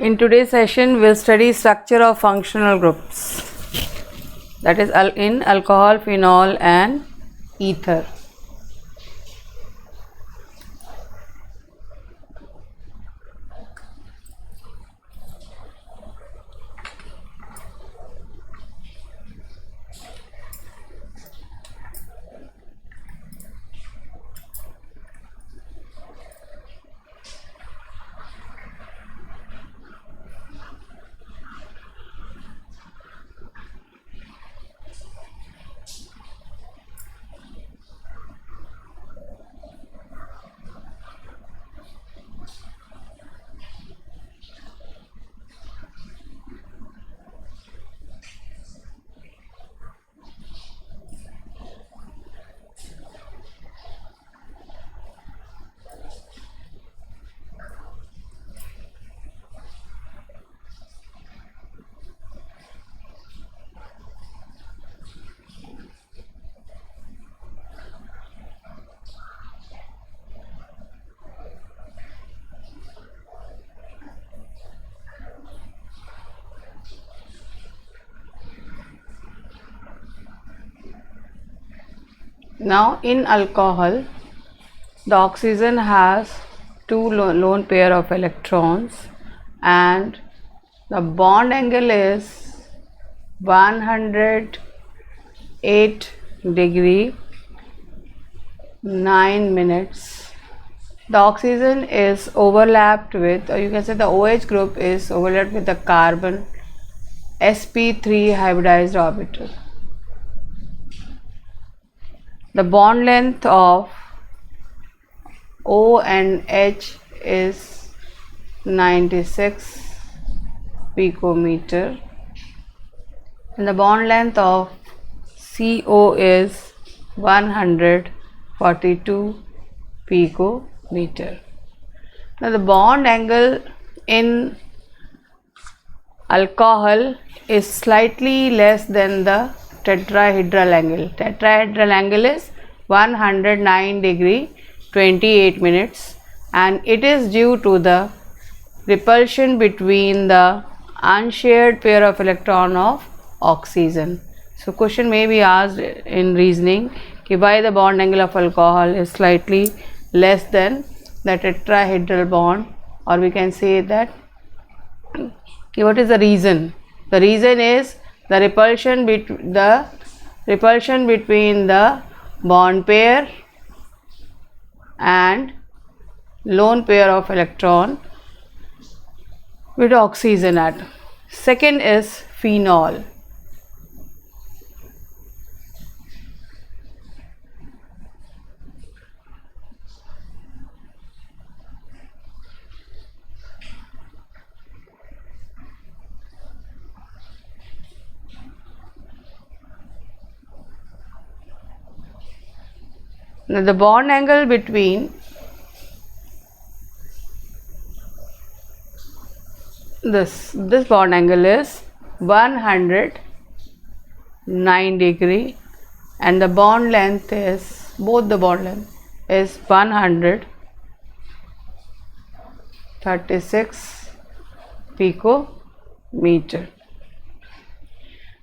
In today's session, we'll study structure of functional groups, that is in alcohol, phenol and ether. Now in alcohol, the oxygen has two lone pair of electrons and the bond angle is 108 degree 9 minutes. The oxygen is overlapped with, or you can say the OH group is overlapped with the carbon sp3 hybridized orbital. The bond length of O and H is 96 picometer and the bond length of CO is 142 picometer. Now the bond angle in alcohol is slightly less than the tetrahedral angle. Tetrahedral angle is 109 degree 28 minutes and it is due to the repulsion between the unshared pair of electron of oxygen. So question may be asked in reasoning why the bond angle of alcohol is slightly less than the tetrahedral bond, or we can say that what is the reason? The reason is the repulsion between the bond pair and lone pair of electron with oxygen atom. Second is phenol. Now the bond angle between this bond angle is 109 degree and the bond length is, both the bond length is 136 picometer.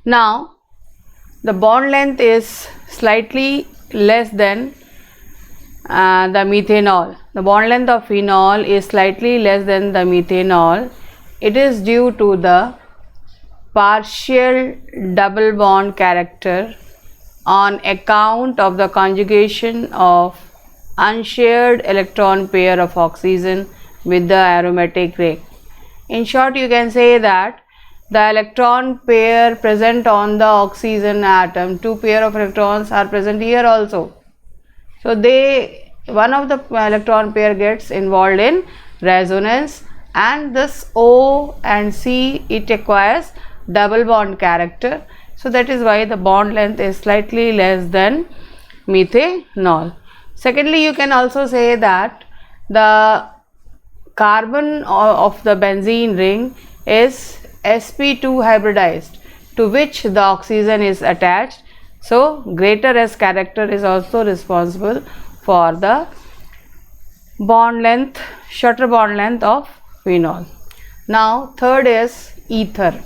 Now the bond length is slightly less than the methanol. The bond length of phenol is slightly less than the methanol. It is due to the partial double bond character on account of the conjugation of unshared electron pair of oxygen with the aromatic ring. In short, you can say that the electron pair present on the oxygen atom, two pair of electrons are present here also. So one of the electron pair gets involved in resonance and this O and C, it acquires double bond character. So that is why the bond length is slightly less than methanol. Secondly, you can also say that the carbon of the benzene ring is sp2 hybridized, to which the oxygen is attached. So greater S character is also responsible for the bond length, shorter bond length of phenol. Now third is ether.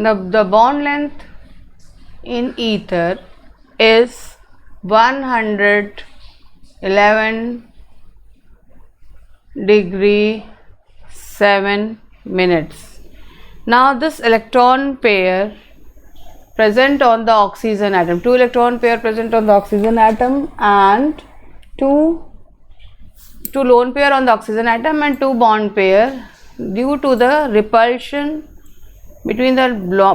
The bond length in ether is 111 degree 7 minutes. Now this electron pair present on the oxygen atom, two electron pair present on the oxygen atom, and two lone pair on the oxygen atom and two bond pair, due to the repulsion between the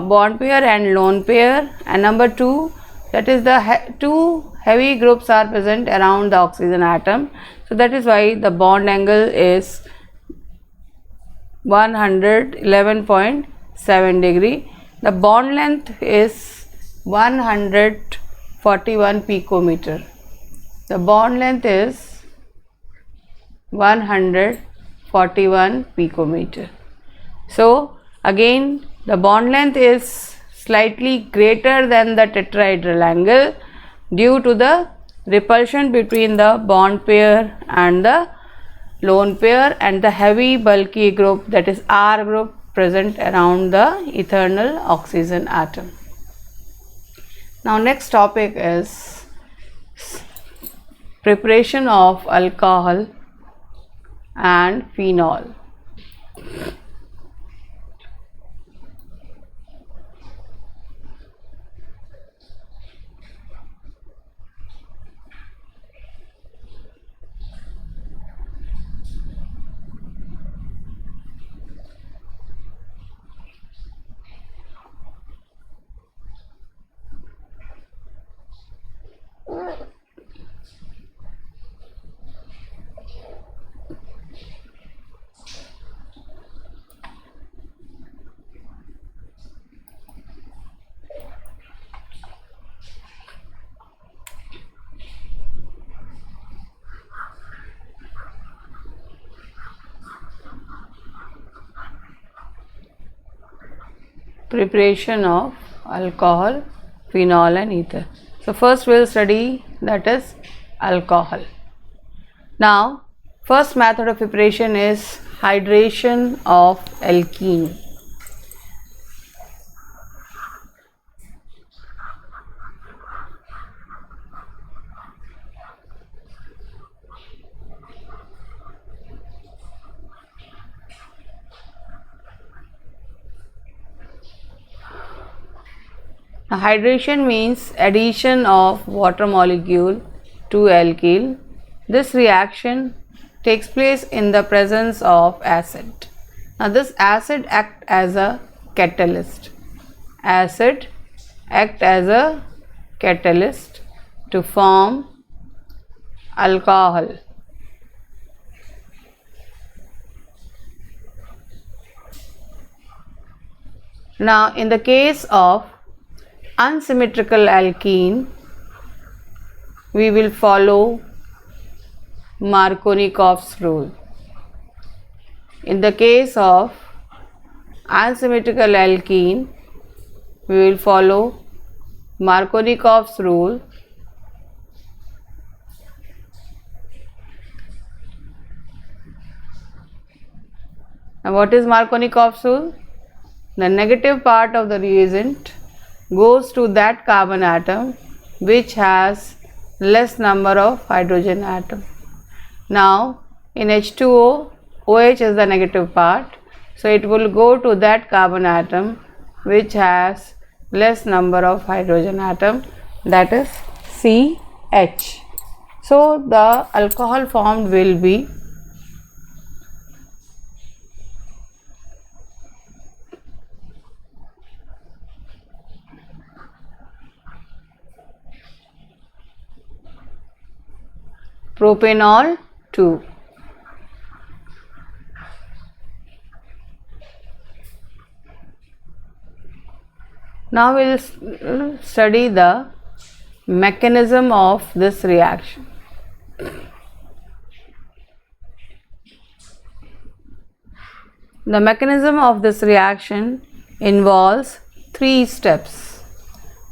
bond pair and lone pair, and number 2, that is the two heavy groups are present around the oxygen atom. So that is why the bond angle is 111.7 degree. The bond length is 141 picometer. The bond length is 141 picometer. So again, the bond length is slightly greater than the tetrahedral angle due to the repulsion between the bond pair and the lone pair and the heavy bulky group, that is R group, present around the eternal oxygen atom. Now next topic is preparation of alcohol and phenol. Preparation of alcohol, phenol and ether. So first we will study that is alcohol. Now first method of preparation is hydration of alkene. Hydration means addition of water molecule to alkyl. This reaction takes place in the presence of acid. Now this acid acts as a catalyst. Acid acts as a catalyst to form alcohol. Now in the case of unsymmetrical alkene, we will follow Markovnikov's rule. In the case of unsymmetrical alkene, we will follow Markovnikov's rule. Now what is Markovnikov's rule? The negative part of the reagent goes to that carbon atom which has less number of hydrogen atom. Now in H2O, OH is the negative part, so it will go to that carbon atom which has less number of hydrogen atom, that is CH. So the alcohol formed will be propanol 2. Now we will study the mechanism of this reaction. The mechanism of this reaction involves 3 steps.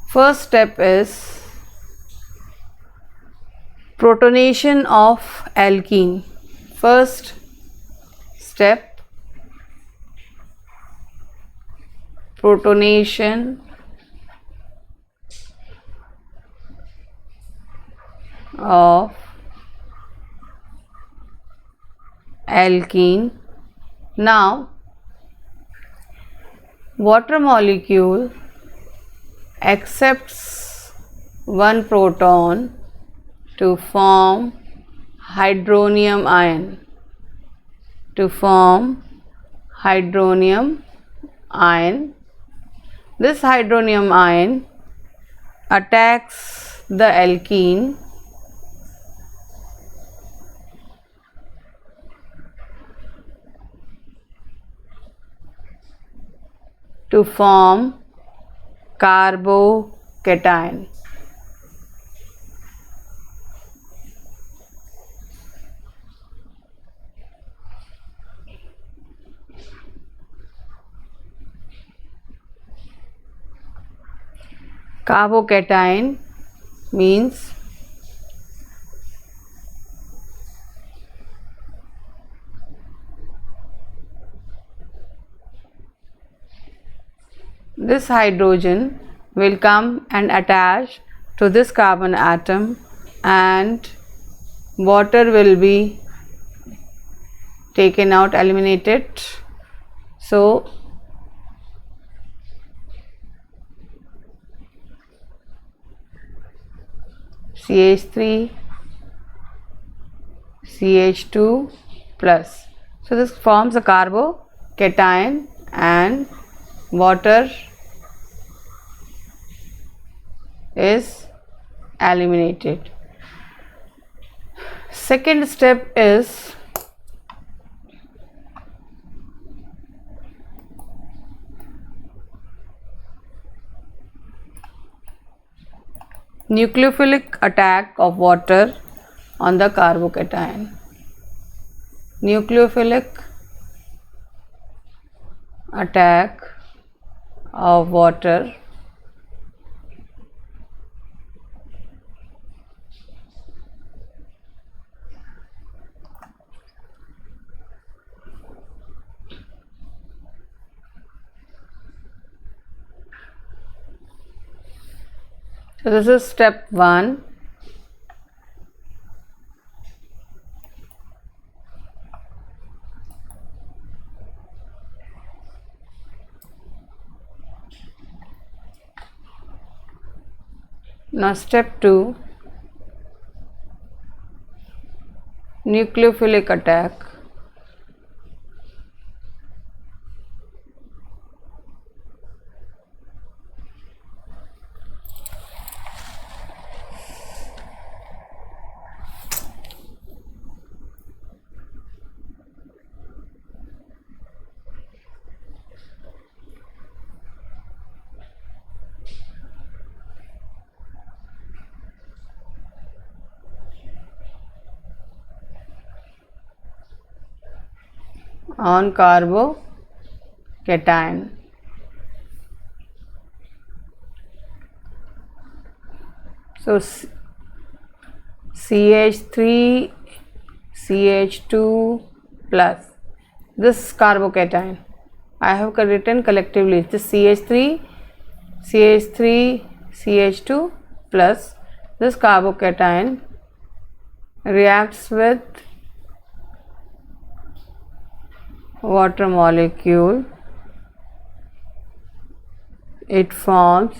First step is protonation of alkene. First step, protonation of alkene. Now, water molecule accepts one proton to form hydronium ion. To form hydronium ion. This hydronium ion attacks the alkene to form carbocation. Carbocation means this hydrogen will come and attach to this carbon atom and water will be taken out, eliminated. So, CH3, CH2 plus. So, this forms a carbocation and water is eliminated. Second step is nucleophilic attack of water on the carbocation. Nucleophilic attack of water So this is step 1. Now step 2, nucleophilic attack. On carbocation. So CH3 CH2 plus this carbocation I have written collectively, this CH3 CH2 plus this carbocation reacts with water molecule. It forms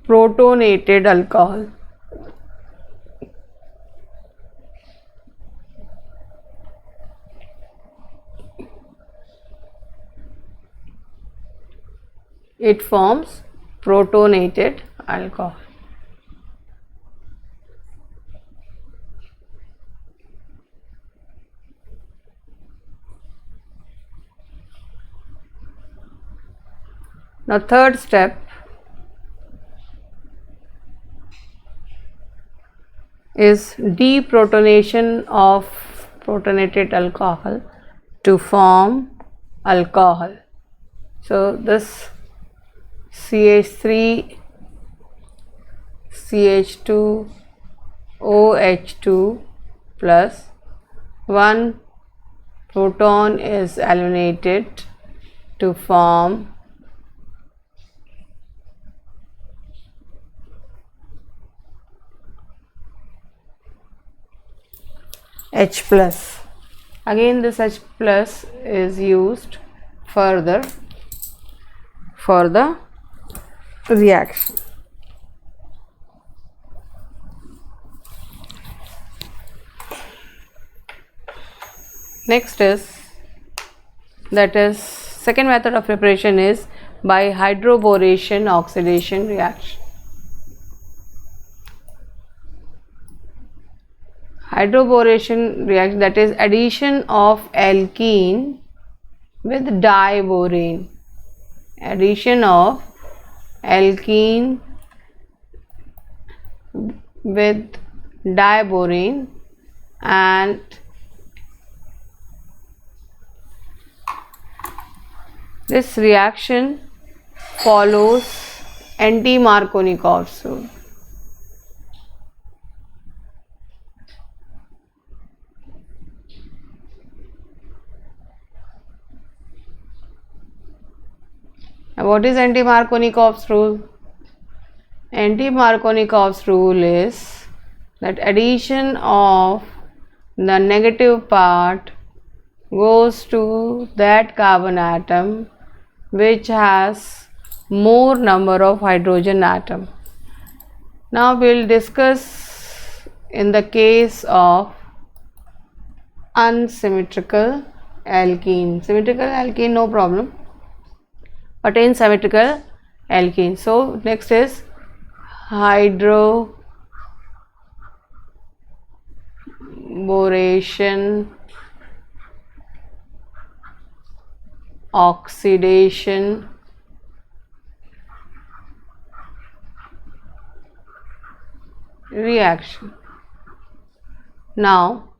protonated alcohol. It forms protonated alcohol. Now third step is deprotonation of protonated alcohol to form alcohol. So this CH3 CH2 OH2 plus 1 proton is eliminated to form H plus. Again this H plus is used further for the reaction. Next is, that is second method of preparation is by hydroboration oxidation reaction. Hydroboration reaction, that is addition of alkene with diborane. Addition of alkene with diborane, and this reaction follows anti-Markovnikov's rule. Now, what is anti-Markovnikov's rule? Anti-Markovnikov's rule is that addition of the negative part goes to that carbon atom which has more number of hydrogen atom. Now we will discuss in the case of unsymmetrical alkene. Symmetrical alkene no problem, but in symmetrical alkene. So next is hydroboration oxidation reaction. Now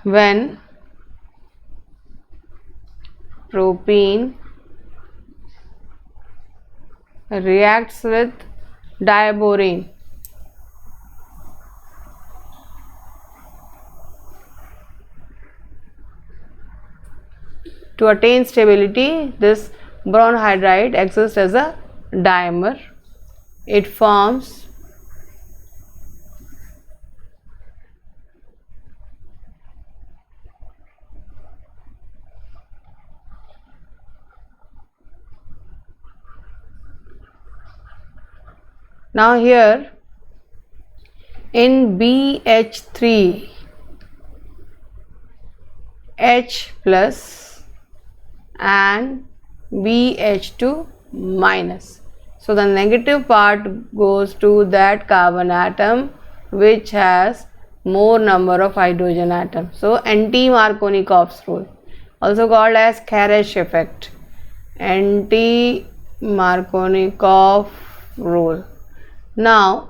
when propene reacts with diborane, to attain stability, this boron hydride exists as a dimer. It forms now here in BH3 H plus and BH2 minus. So the negative part goes to that carbon atom which has more number of hydrogen atoms. So anti-Markovnikov's rule, also called as Kharash effect, anti-Markovnikov rule. Now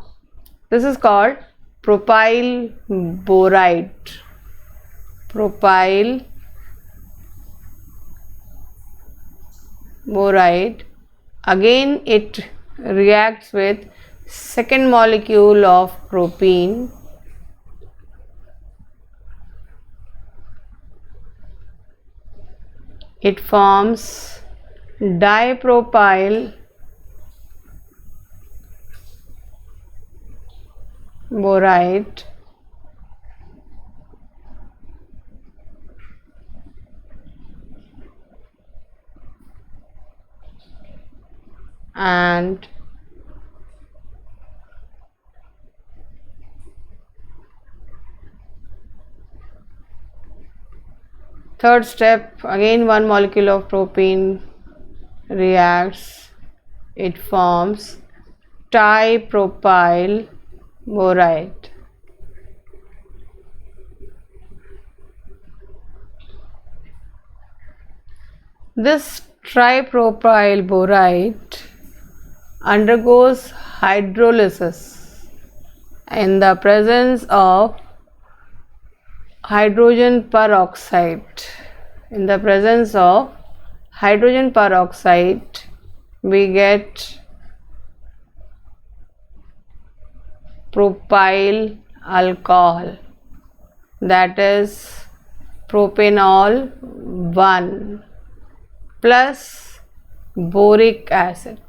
this is called propyl boride. Propyl boride, again it reacts with second molecule of propene, it forms dipropyl boride and third step, again one molecule of propene reacts, it forms tripropyl boride. This tripropyl borate undergoes hydrolysis in the presence of hydrogen peroxide. In the presence of hydrogen peroxide, we get propyl alcohol, that is propanol 1 plus boric acid.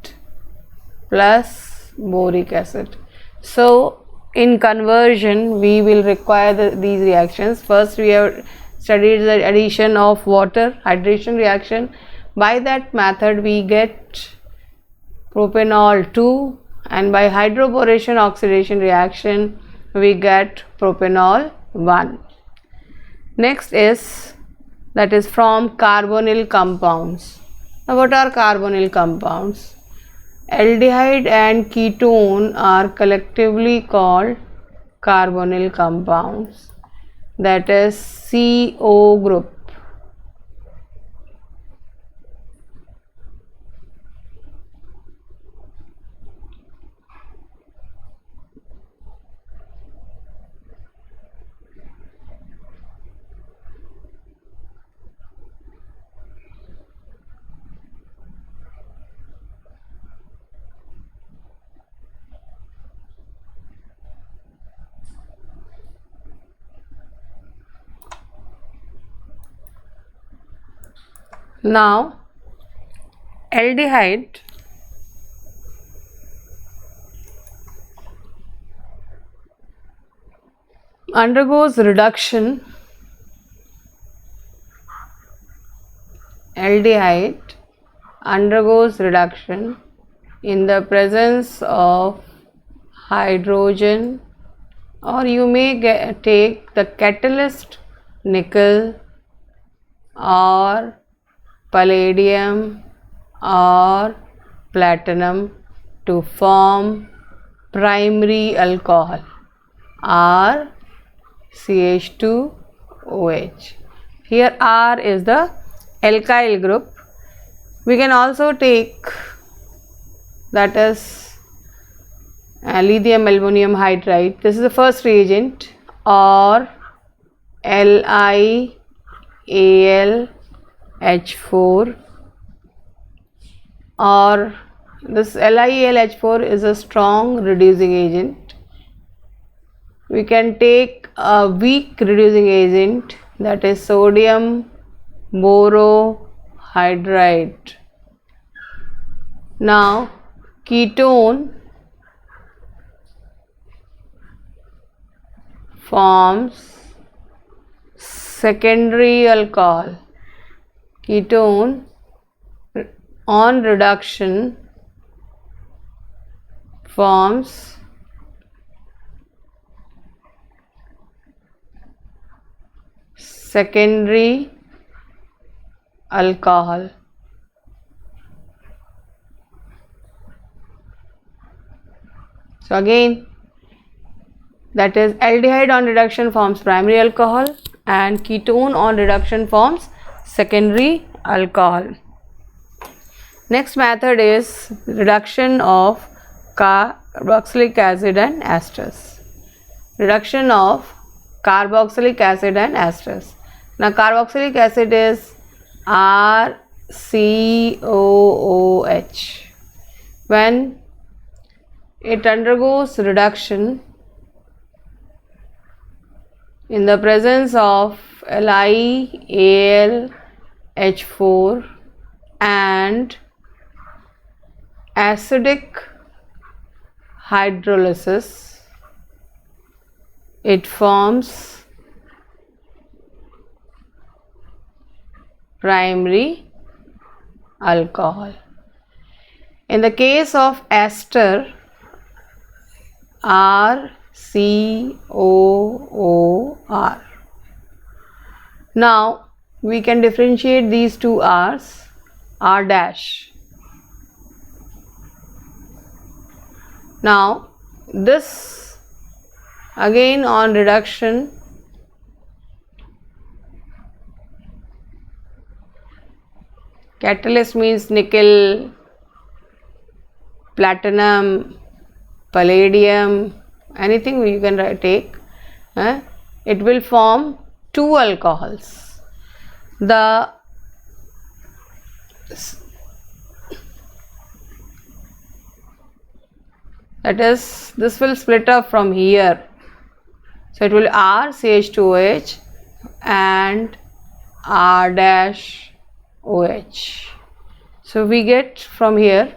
So in conversion we will require these reactions. First we have studied the addition of water, hydration reaction. By that method we get propanol 2, and by hydroboration oxidation reaction we get propanol 1. Next is, that is from carbonyl compounds. Now what are carbonyl compounds? Aldehyde and ketone are collectively called carbonyl compounds, that is CO group. Now aldehyde undergoes reduction. Aldehyde undergoes reduction in the presence of hydrogen, or you may take the catalyst nickel or palladium or platinum to form primary alcohol or CH2OH. Here R is the alkyl group. We can also take, that is lithium aluminum hydride. This is the first reagent, or LiAlH4, or this LiAlH4 is a strong reducing agent. We can take a weak reducing agent, that is sodium borohydride. Now ketone forms secondary alcohol. Ketone on reduction forms secondary alcohol. So again, that is aldehyde on reduction forms primary alcohol and ketone on reduction forms secondary alcohol. Next method is reduction of carboxylic acid and esters. Reduction of carboxylic acid and esters. Now carboxylic acid is RCOOH. When it undergoes reduction in the presence of LiAlH4 and acidic hydrolysis, it forms primary alcohol. In the case of ester, RCOOR. Now we can differentiate these two R's, R dash. Now this again on reduction Catalyst means nickel, platinum, palladium, anything you can take. It will form two alcohols. That is, this will split up from here. So it will R CH2OH and R dash OH. So we get from here,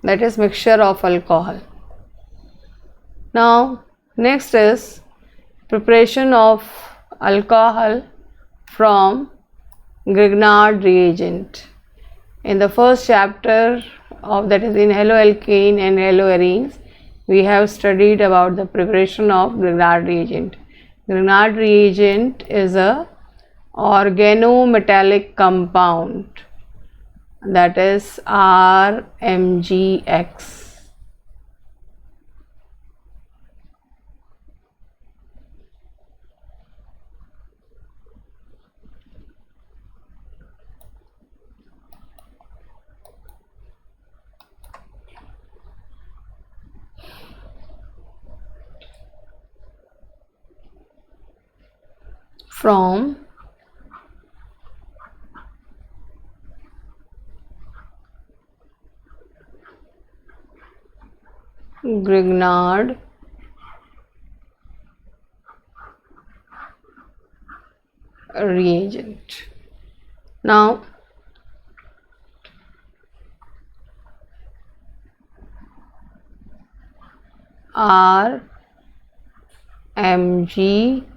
that is mixture of alcohol. Now next is preparation of alcohol from Grignard reagent. In the first chapter of, that is in haloalkane and haloarenes, we have studied about the preparation of Grignard reagent. Grignard reagent is a organometallic compound, that is RMGX. From Grignard reagent. Now RMGX,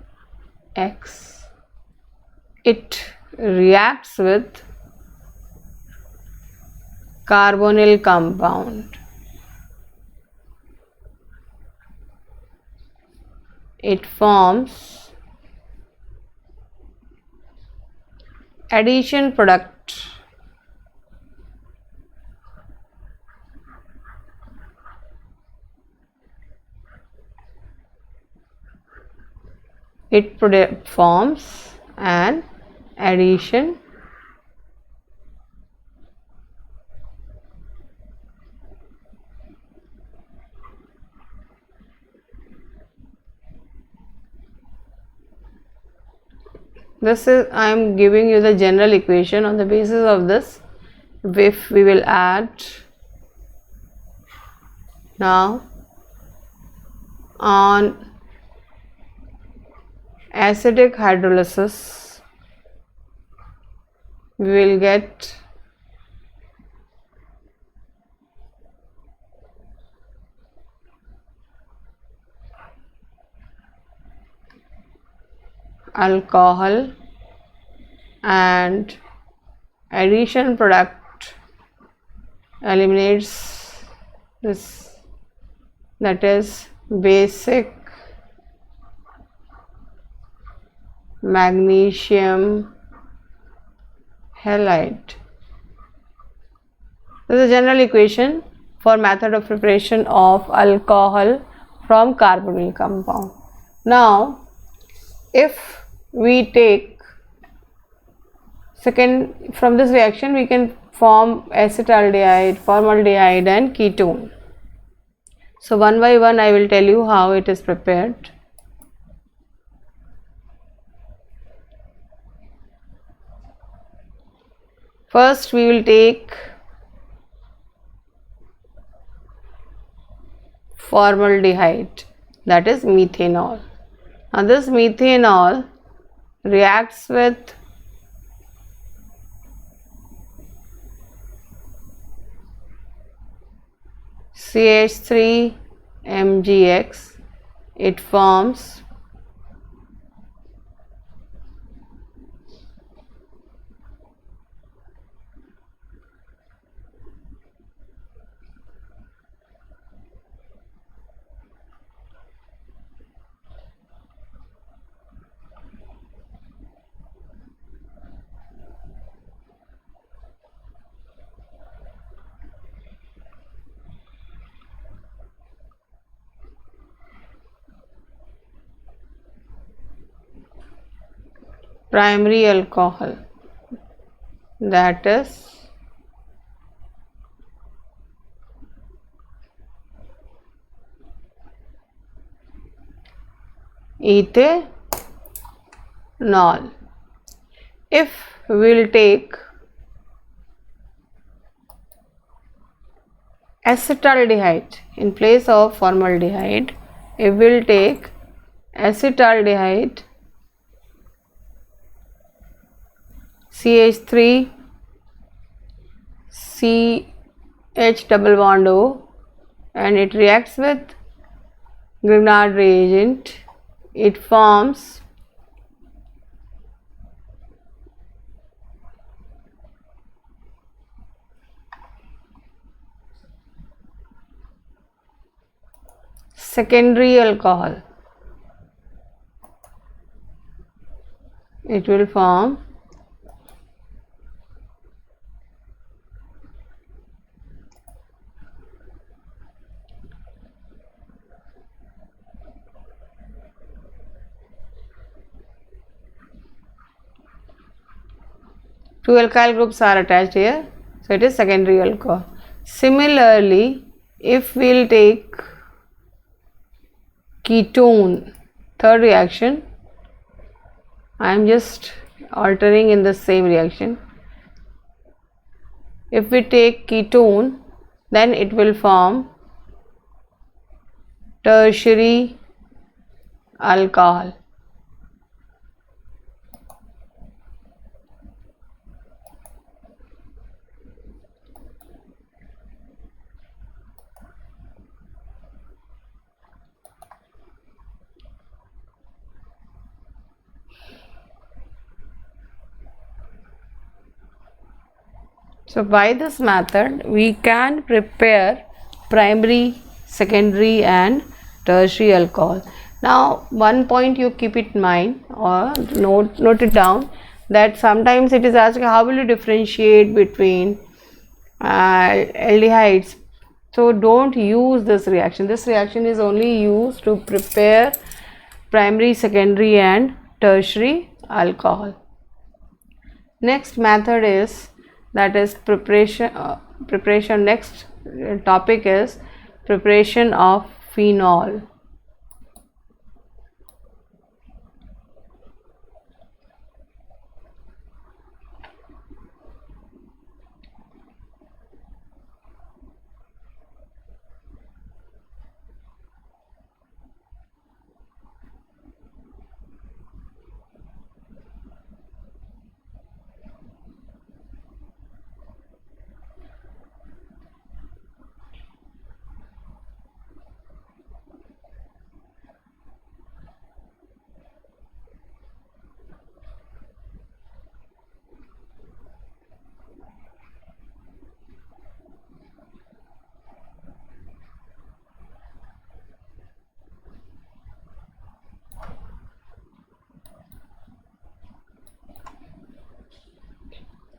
it reacts with carbonyl compound. It forms addition product. It forms an addition this is, I am giving you the general equation. On the basis of this, if we will add now on acidic hydrolysis, we will get alcohol, and addition product eliminates this, that is basic magnesium halide. This is a general equation for method of preparation of alcohol from carbonyl compound. Now if we take second, from this reaction we can form acetaldehyde, formaldehyde and ketone. So one by one I will tell you how it is prepared. First we will take formaldehyde, that is methanol. Now this methanol reacts with CH3MgX. It forms primary alcohol, that is ethanol. If we'll take acetaldehyde in place of formaldehyde, if we'll take acetaldehyde, CH3 CH double bond O, and it reacts with Grignard reagent, it forms secondary alcohol. It will form two alkyl groups are attached here, so it is secondary alcohol. Similarly, if we'll take ketone, third reaction, I am just altering in the same reaction. If we take ketone, then it will form tertiary alcohol. So by this method we can prepare primary, secondary and tertiary alcohol. Now one point you keep it in mind or note it down, that sometimes it is asked how will you differentiate between aldehydes. So don't use this reaction. This reaction is only used to prepare primary, secondary and tertiary alcohol. Next method is, that is preparation. Next topic is preparation of phenol.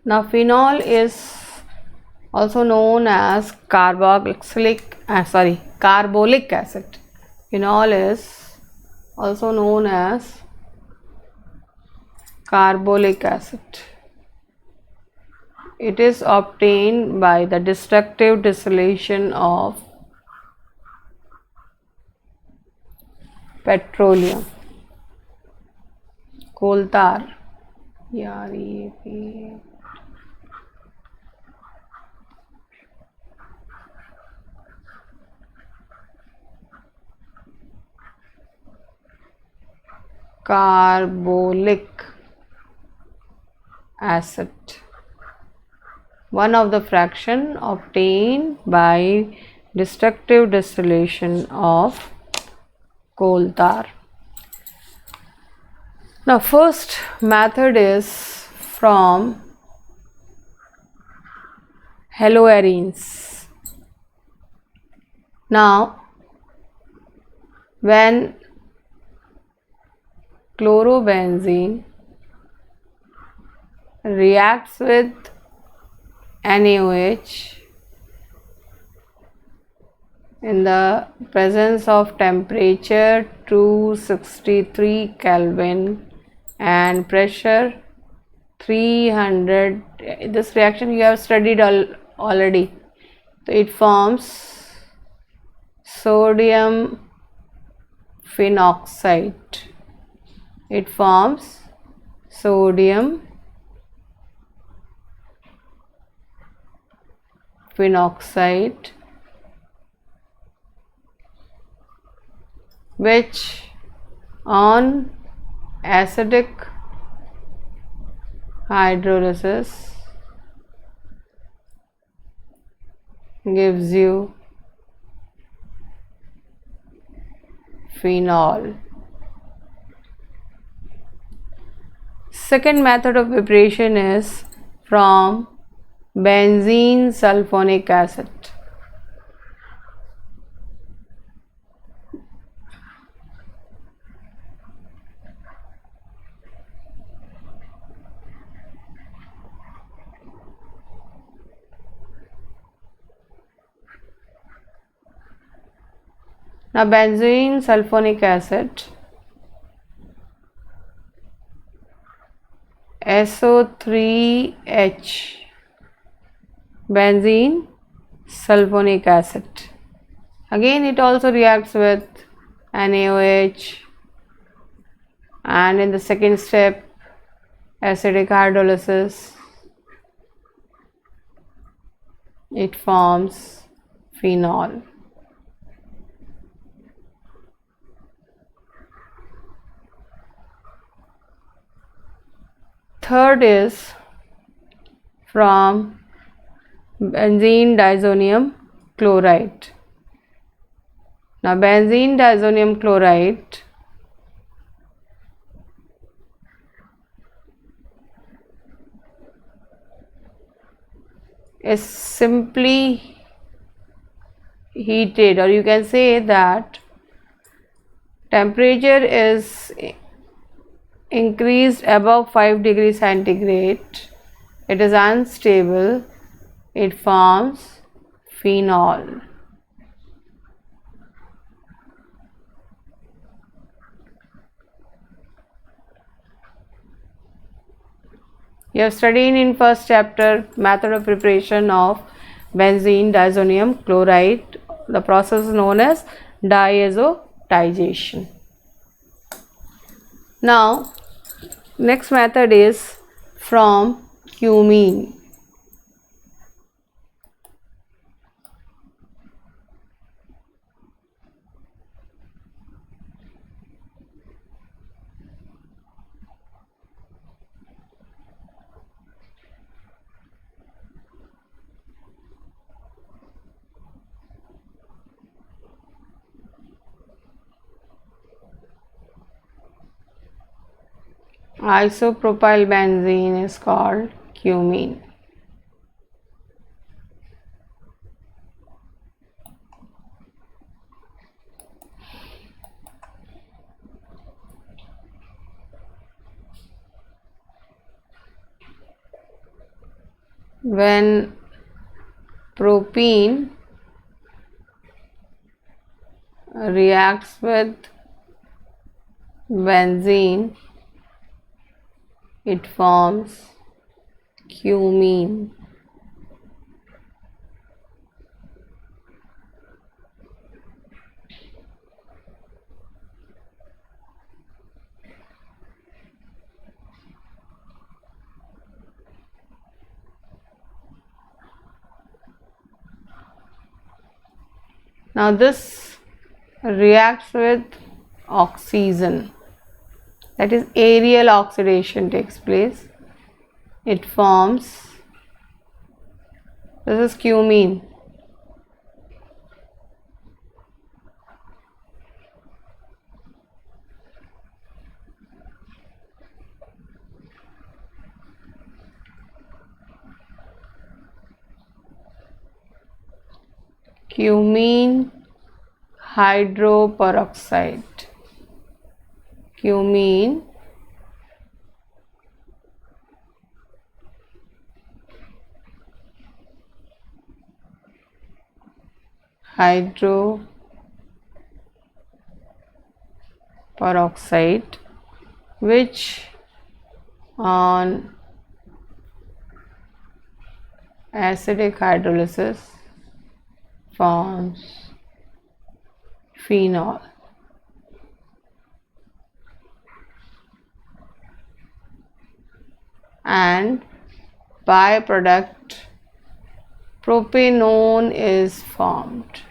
Now phenol is also known as carbolic acid. Phenol is also known as carbolic acid. It is obtained by the destructive distillation of petroleum, coal tar, carbolic acid, one of the fraction obtained by destructive distillation of coal tar. Now first method is from haloarenes. Now when chlorobenzene reacts with NaOH in the presence of temperature 263 Kelvin and pressure 300, this reaction you have studied already. So it forms sodium phenoxide. it forms sodium phenoxide, which on acidic hydrolysis gives you phenol. Second method of preparation is from benzene sulfonic acid. Now benzene sulfonic acid, SO3H, benzene sulfonic acid. Again it also reacts with NaOH, and in the second step acidic hydrolysis it forms phenol. Third is from benzene diazonium chloride. Now benzene diazonium chloride is simply heated, or you can say that temperature is increased above 5 degrees centigrade, it is unstable, it forms phenol. You have studied in first chapter method of preparation of benzene diazonium chloride. The process is known as diazotization. Now next method is from cumene. Isopropyl benzene is called cumene. When propene reacts with benzene, it forms cumene. Now this reacts with oxygen, that is aerial oxidation takes place, it forms, this is cumene. Cumene hydroperoxide. Cumene hydroperoxide, which on acidic hydrolysis forms phenol. and byproduct propanone is formed.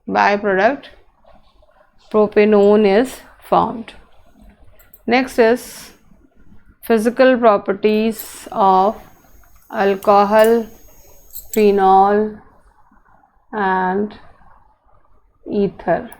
Byproduct propanone is formed. Next is physical properties of alcohol, phenol and ether.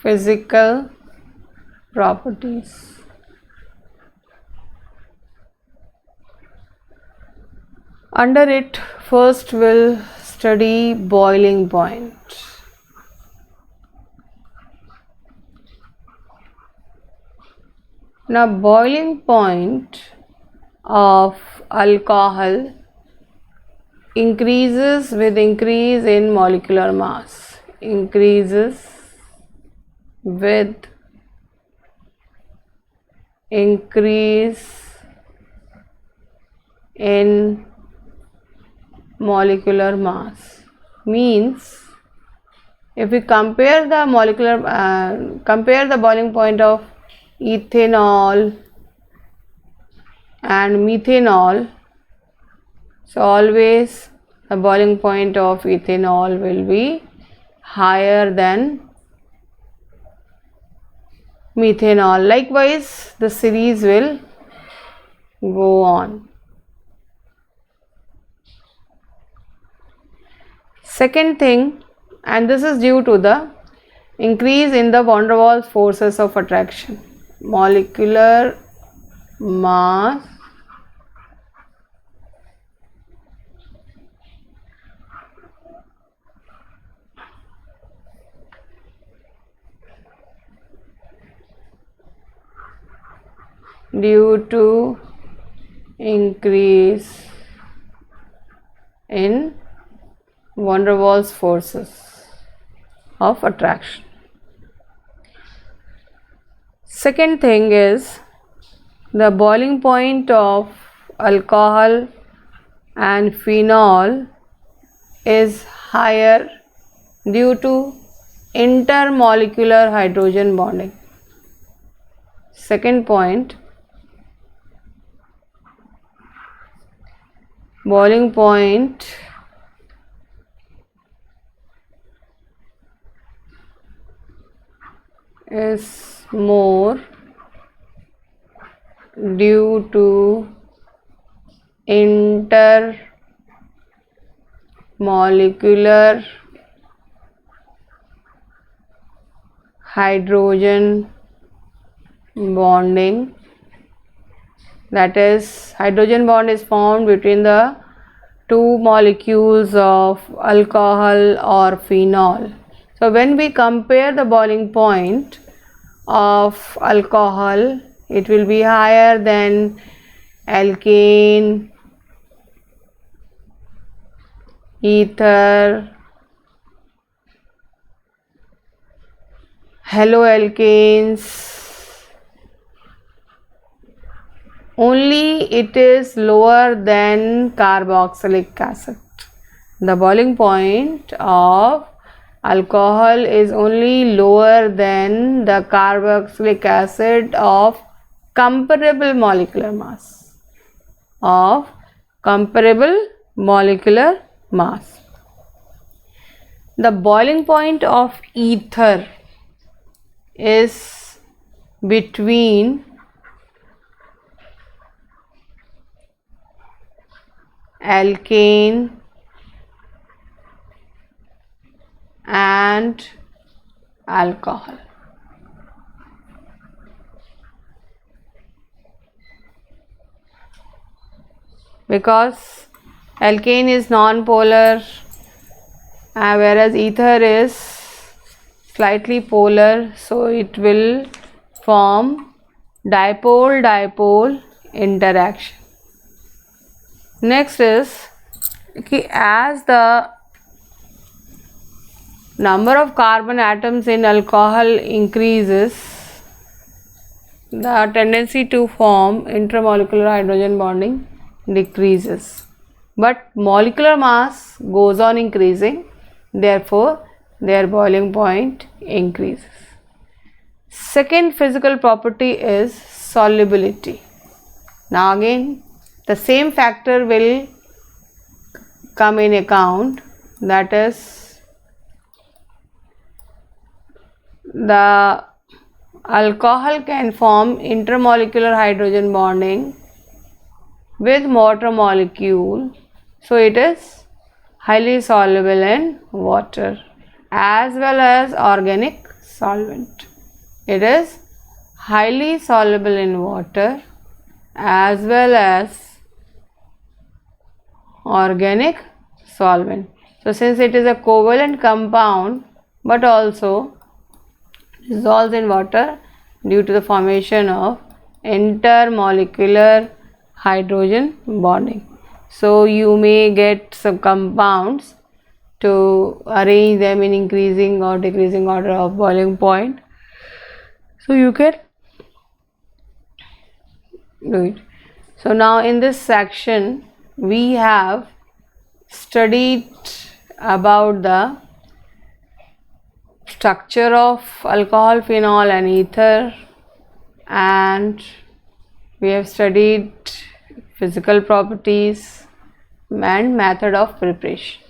Physical properties. Under it, first we'll study boiling point. Now, boiling point of alcohol increases with increase in molecular mass. Increases with increase in molecular mass. Means if we compare the boiling point of ethanol and methanol, so always the boiling point of ethanol will be higher than methanol. Likewise, the series will go on. Second thing, and this is due to the increase in the van der Waals forces of attraction. Molecular mass due to increase in van der Waals forces of attraction. Second thing is the boiling point of alcohol and phenol is higher due to intermolecular hydrogen bonding. Second point, boiling point is more due to intermolecular hydrogen bonding. That is, hydrogen bond is formed between the two molecules of alcohol or phenol. So when we compare the boiling point of alcohol, it will be higher than alkane, ether, haloalkanes. Only it is lower than carboxylic acid. The boiling point of alcohol is only lower than the carboxylic acid of comparable molecular mass. The boiling point of ether is between alkane and alcohol. Because alkane is non-polar whereas ether is slightly polar, so it will form dipole-dipole interaction. Next is as the number of carbon atoms in alcohol increases, the tendency to form intermolecular hydrogen bonding decreases, but molecular mass goes on increasing, therefore their boiling point increases. Second physical property is solubility. Now again the same factor will come in account, that is the alcohol can form intermolecular hydrogen bonding with water molecule, so it is highly soluble in water as well as organic solvent. It is highly soluble in water as well as organic solvent. So since it is a covalent compound but also dissolves in water due to the formation of intermolecular hydrogen bonding. So you may get some compounds to arrange them in increasing or decreasing order of boiling point. So you can do it. So now in this section we have studied about the structure of alcohol, phenol and ether, and we have studied physical properties and method of preparation.